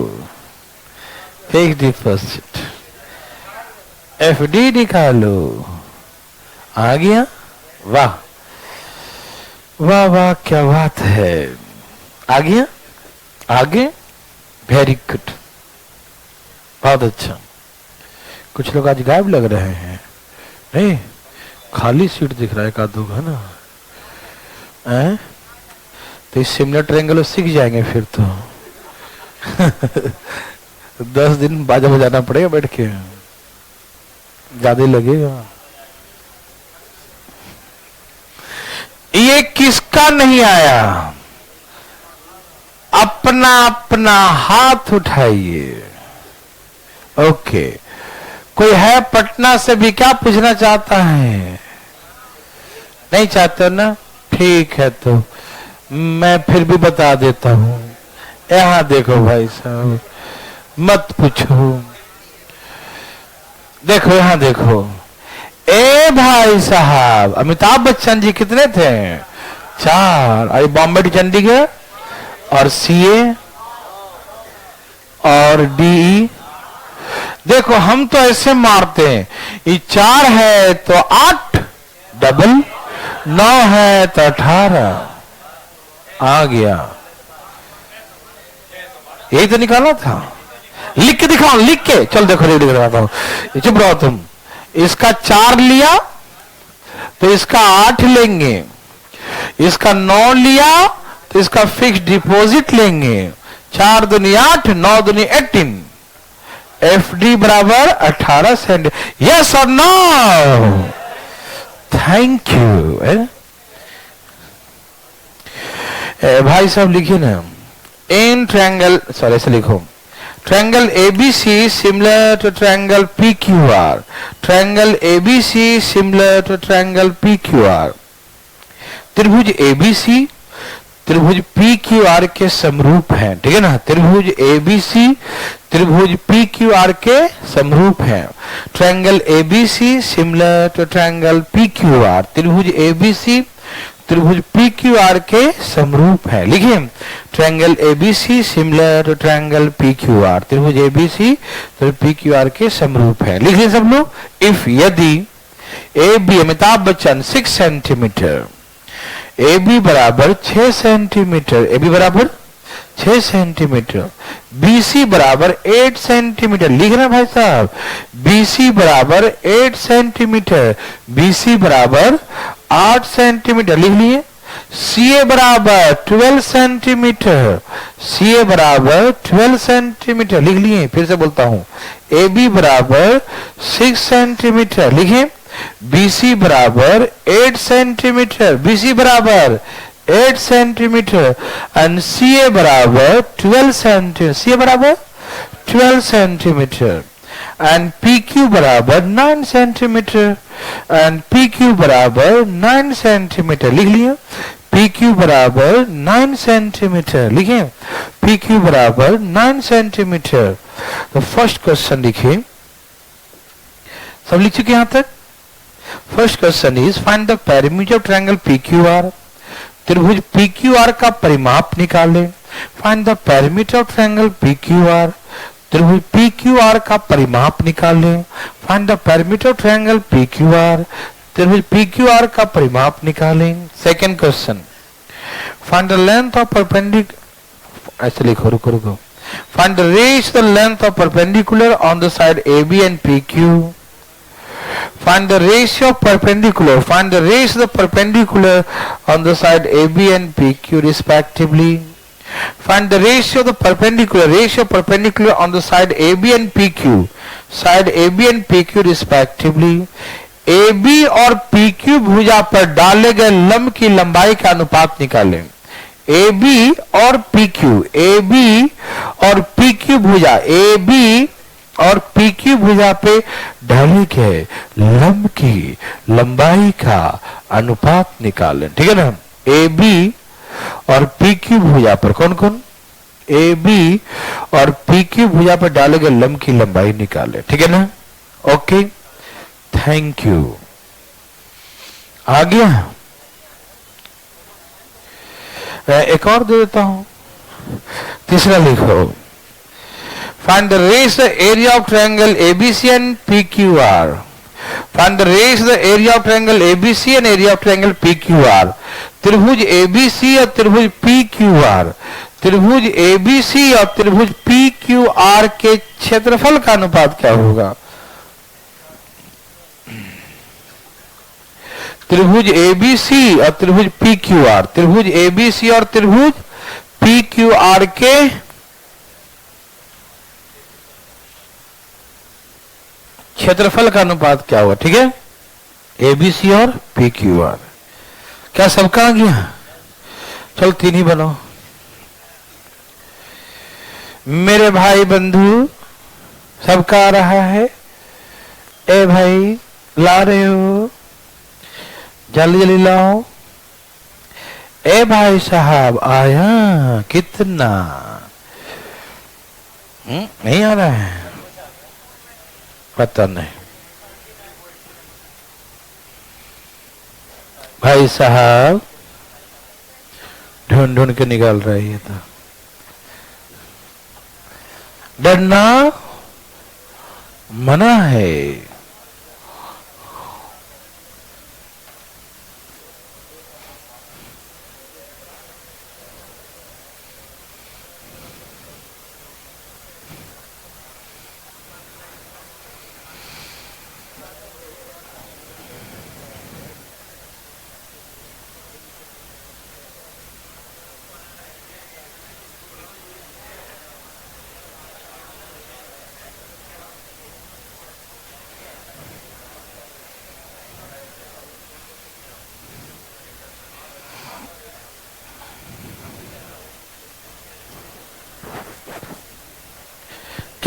फिक्स डिपॉजिट, FD निकालो। आ गया? वाह वाह वाह, क्या बात है, आ गया। आगे, वेरी गुड, बहुत अच्छा। कुछ लोग आज गायब लग रहे हैं, नहीं खाली सीट दिख रहा है, का दो है ना। तो इस सिमिलर ट्रायंगल सीख जाएंगे फिर तो 10 दिन बाजा बजाना पड़ेगा बैठ के, ज्यादा लगेगा। ये किसका नहीं आया? अपना अपना हाथ उठाइए। ओके, कोई है पटना से भी, क्या पूछना चाहता है? नहीं चाहते ना, ठीक है, तो मैं फिर भी बता देता हूं। यहां देखो भाई साहब, मत पूछो, देखो यहां देखो। ए भाई साहब, अमिताभ बच्चन जी कितने थे? 4। आई बॉम्बे टू चंडीगढ़, और CA और DE। देखो हम तो ऐसे मारते हैं, ये 4 है तो 8 डबल, 9 है तो 18 आ गया। यही तो निकाला था। लिख के दिखाओ, लिख के, चल देखो रेडी करवाता हूं। चुप रहो तुम। इसका 4 लिया तो इसका 8 लेंगे, इसका 9 लिया तो इसका फिक्स डिपॉजिट लेंगे। 4 दूनी 8, 9 दूनी 18, FD बराबर 18 सेंट। यस और नो? Thank you. भाई साहब लिखिए ना, इन ट्रायंगल, सॉरी ऐसे लिखो, triangle ABC similar to triangle PQR, triangle ABC similar to triangle PQR, त्रिभुज ABC त्रिभुज PQR के समरूप है, ठीक है ना। त्रिभुज ABC त्रिभुज PQR के समरूप है। Triangle ABC similar to triangle PQR, त्रिभुज ABC त्रिभुज PQR के समरूप है। लिखिए, triangle ABC similar to triangle PQR, त्रिभुज ABC त्रिभुज PQR के समरूप है। लिखिए सब लोग, इफ यदि AB Amitabh Bachchan 6 centimetre, AB बराबर 6 सेंटीमीटर, AB बराबर 6 सेंटीमीटर, BC बराबर 8 सेंटीमीटर, लिख रहे भाई साहब, BC बराबर 8 सेंटीमीटर, BC बराबर 8 सेंटीमीटर, लिख लिए। CA बराबर 12 सेंटीमीटर, CA बराबर 12 सेंटीमीटर, लिख लिए। फिर से बोलता हूं, AB बराबर 6 सेंटीमीटर, लिखिए। BC बराबर 8 सेंटीमीटर, BC बराबर 8 सेंटीमीटर, एंड CA बराबर 12 सेंटीमीटर, CA बराबर 12 सेंटीमीटर, एंड PQ बराबर 9 सेंटीमीटर, एंड PQ बराबर 9 सेंटीमीटर, लिख लिया। PQ बराबर 9 सेंटीमीटर, लिखिए। PQ बराबर 9 सेंटीमीटर। तो फर्स्ट क्वेश्चन लिखिए, सब लिख चुके यहां तक। First question is find the perimeter of triangle PQR, त्रिभुज PQR का परिमाप निकालें। Find the perimeter of triangle PQR, त्रिभुज PQR का परिमाप निकालें। Find the perimeter of triangle PQR, त्रिभुज PQR का परिमाप निकालें। Second question, find the length of perpendicular, ऐसे लिखो, रुको रुको, फाइंड द रेश the length of perpendicular on the side AB and PQ। Find the ratio of perpendicular. Find the ratio of perpendicular on the side AB and PQ respectively. Find the ratio of the perpendicular. Ratio of perpendicular on the side AB and PQ. Side AB and PQ respectively. AB और PQ भुजा पर डाले गए लंब की लंबाई का अनुपात निकालें। AB और PQ, AB और PQ भुजा, AB और PQ भुजा पे डाले गए लंब की लंबाई का अनुपात निकालें, ठीक है ना। AB और PQ भुजा पर कौन कौन, AB और PQ भुजा पर डाले गए लंब की लंबाई निकालें, ठीक है ना। Okay, thank you. आ गया, एक और दे देता हूं, तीसरा लिखो। Find the ratio area of triangle ABC and PQR. Find the ratio the area of triangle ABC and area of triangle PQR. त्रिभुज ABC और त्रिभुज PQR, त्रिभुज ABC और त्रिभुज PQR के क्षेत्रफल का अनुपात क्या होगा। त्रिभुज ABC और त्रिभुज PQR, त्रिभुज ABC और त्रिभुज PQR के क्षेत्रफल का अनुपात क्या हुआ, ठीक है। ABC और PQR, क्या सबका आ गया। चलो तीन ही बनाओ। मेरे भाई बंधु, सबका आ रहा है। ए भाई, ला रहे हो, जल्दी जल्दी लाओ। ए भाई साहब, आया कितना, नहीं आ रहा है, पता नहीं। भाई साहब ढूंढ ढूंढ के निकाल रही है, तो डरना मना है।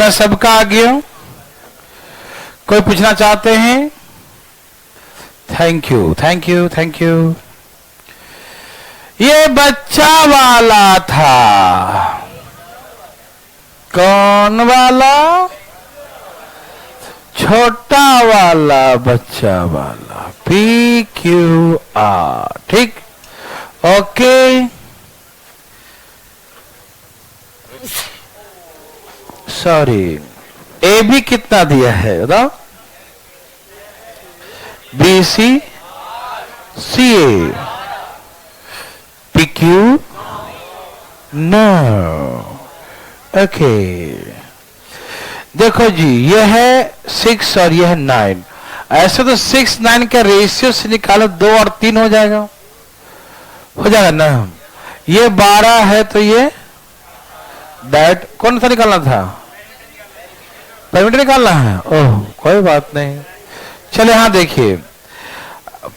प्रश्न सबका आ गया? कोई पूछना चाहते हैं? Thank you, thank you, thank you. ये बच्चा वाला था, कौन वाला? छोटा वाला, बच्चा वाला, PQR। ठीक, ओके। सॉरी, ए भी कितना दिया है बताओ? BC CA PQ no. Okay, देखो जी, यह है 6 और यह है 9। ऐसे तो 6 9 का रेशियो से निकालो 2 और 3 हो जाएगा, हो जाएगा ना। ये 12 है तो ये डेट कौन सा निकालना था? पैरामीटर निकालना है। ओह, कोई बात नहीं। चले, हाँ देखिए,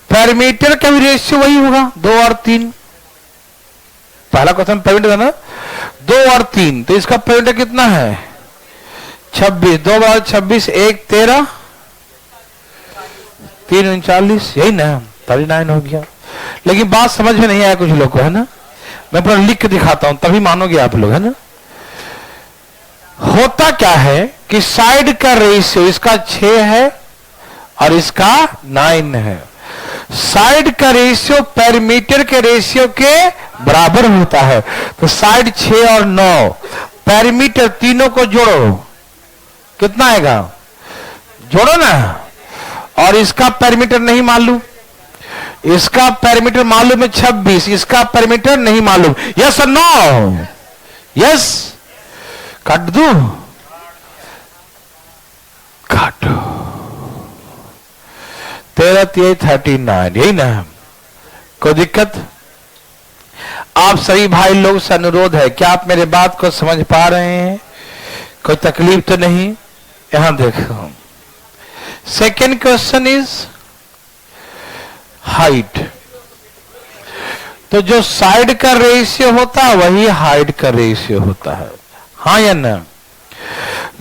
पैरामीटर का भी रेशियो वही होगा 2 और 3। पहला क्वेश्चन पैरामीटर था ना, 2 और 3, तो इसका पैरामीटर कितना है? 26। 2 बार 26, 1 13, 3 39, यही ना, 39 हो गया। लेकिन बात समझ में नहीं आया कुछ लोग को, है ना। मैं पूरा लिख के दिखाता हूं तभी मानोगे आप लोग, है ना। होता क्या है कि साइड का रेशियो इसका 6 है और इसका 9 है। साइड का रेशियो पैरामीटर के रेशियो के बराबर होता है। तो साइड 6 और 9, पैरामीटर तीनों को जोड़ो, कितना आएगा? जोड़ो ना। और इसका पैरामीटर नहीं मालूम, इसका पैरामीटर मालूम है 26, इसका पैरामीटर नहीं मालूम। यस और नो? यस, काट दू, काटो। 13 3 39, यही ना। कोई दिक्कत? आप सभी भाई लोग से अनुरोध है, क्या आप मेरे बात को समझ पा रहे हैं? कोई तकलीफ तो नहीं? यहां देखो, सेकेंड क्वेश्चन इज हाइट। तो जो साइड का रेशियो होता है वही हाइट का रेशियो होता है, हाँ या ना?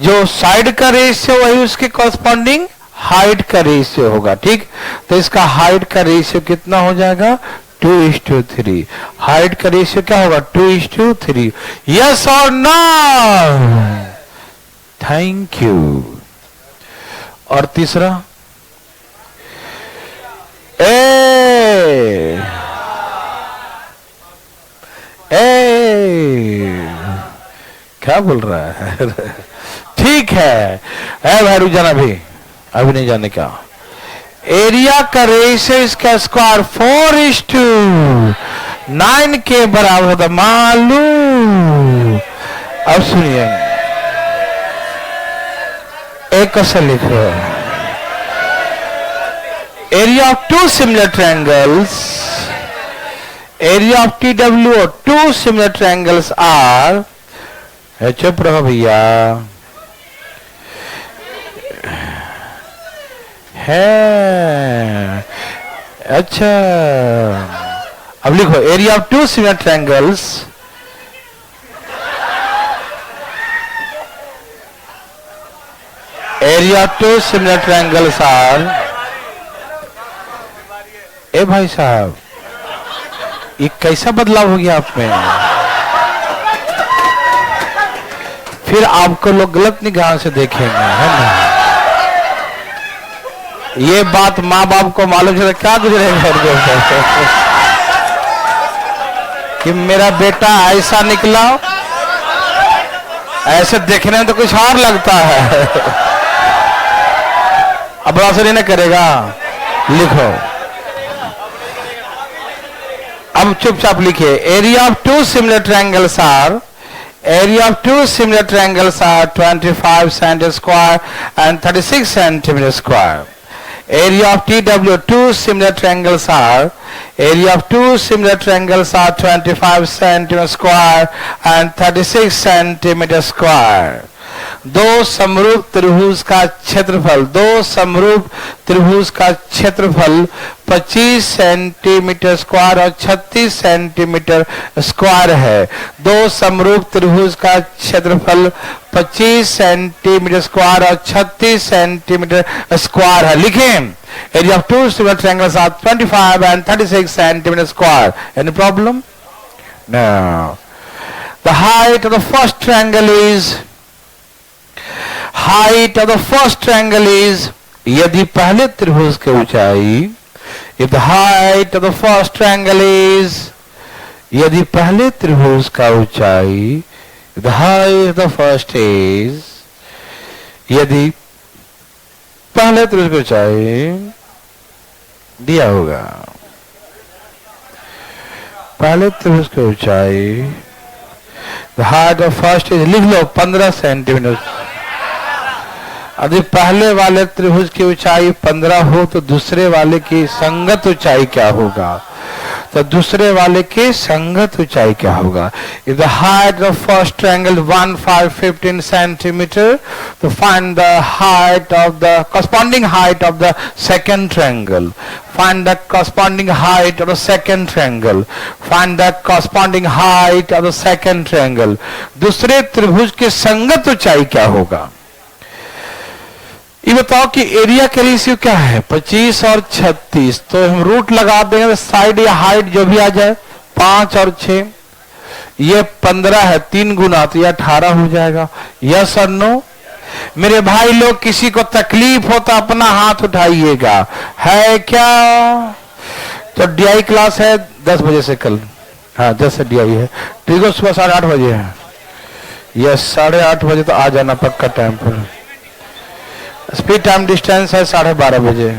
जो साइड का रेशियो वही उसके कॉरस्पॉन्डिंग हाइट का रेशियो होगा। ठीक, तो इसका हाइट का रेशियो कितना हो जाएगा? 2:3। हाइट का रेशियो क्या होगा? 2:3। यस और नो? Thank you. और तीसरा, क्या बोल रहा है? ठीक है, भाई रुक जाना, भी अभी नहीं जाने का। एरिया का रेशियो इसका स्क्वायर 4:9 के बराबर होता, मालूम। अब सुनिए, एक क्वेश्चन लिखो। Area of 2 similar triangles, area of TWO 2 similar triangles are, चुप रहो भैया, है अच्छा। अब लिखो, area of 2 similar triangles, area of 2 similar triangles are. ए भाई साहब, ये कैसा बदलाव हो गया आप में? फिर आपको लोग गलत निगाह से देखेंगे, है ना। ये बात माँ बाप को मालूम चले क्या गुजरेगा कि मेरा बेटा ऐसा निकला, ऐसे देखने में तो कुछ और लगता है। अब ऐसा नहीं करेगा। लिखो, अब चुपचाप लिखिए। Area of 2 similar triangles are, area of 2 similar triangles are 25 cm square and 36 cm square. Area of TW 2 similar triangles are, area of 2 similar triangles are 25 cm square and 36 cm square. दो समरूप त्रिभुज का क्षेत्रफल, दो समरूप त्रिभुज का क्षेत्रफल 25 सेंटीमीटर स्क्वायर और 36 सेंटीमीटर स्क्वायर है। दो समरूप त्रिभुज का क्षेत्रफल 25 सेंटीमीटर स्क्वायर और 36 सेंटीमीटर स्क्वायर है। लिखें, area of two similar triangles are 25 and 36 centimetre square. Any problem? No. The height of the first triangle is, height of the first triangle is, यदि पहले त्रिभुज की ऊंचाई, if the height of the first triangle is, यदि पहले त्रिभुज का ऊंचाई, the height of the first is, यदि पहले त्रिभुज की ऊंचाई दिया होगा, पहले त्रिभुज की ऊंचाई, the height of first is, लिख लो 15 सेंटीमीटर। यदि पहले वाले त्रिभुज की ऊंचाई 15 हो तो दूसरे वाले की संगत ऊंचाई क्या होगा? तो दूसरे वाले के संगत ऊंचाई क्या होगा? If the height of first triangle 15 centimeter, to find the height of the corresponding height of the second triangle. Find the corresponding height of the second triangle. Find the corresponding height of the second triangle. दूसरे त्रिभुज के संगत ऊंचाई क्या होगा? ये बताओ कि एरिया का रेशियो क्या है? 25 और 36, तो हम रूट लगा देंगे, साइड या हाइट जो भी आ जाए, 5 और 6, ये 15 है, 3 गुना, तो ये 18 हो जाएगा। यस और नो? मेरे भाई लोग, किसी को तकलीफ हो तो अपना हाथ उठाइएगा, है क्या? तो डीआई क्लास है 10 बजे से कल, हाँ 10 से डीआई है, ठीक है, सुबह 8:30 बजे है। यस, 8:30 बजे तो आ जाना पक्का टाइम पर। स्पीड टाइम डिस्टेंस है 12:30 बजे।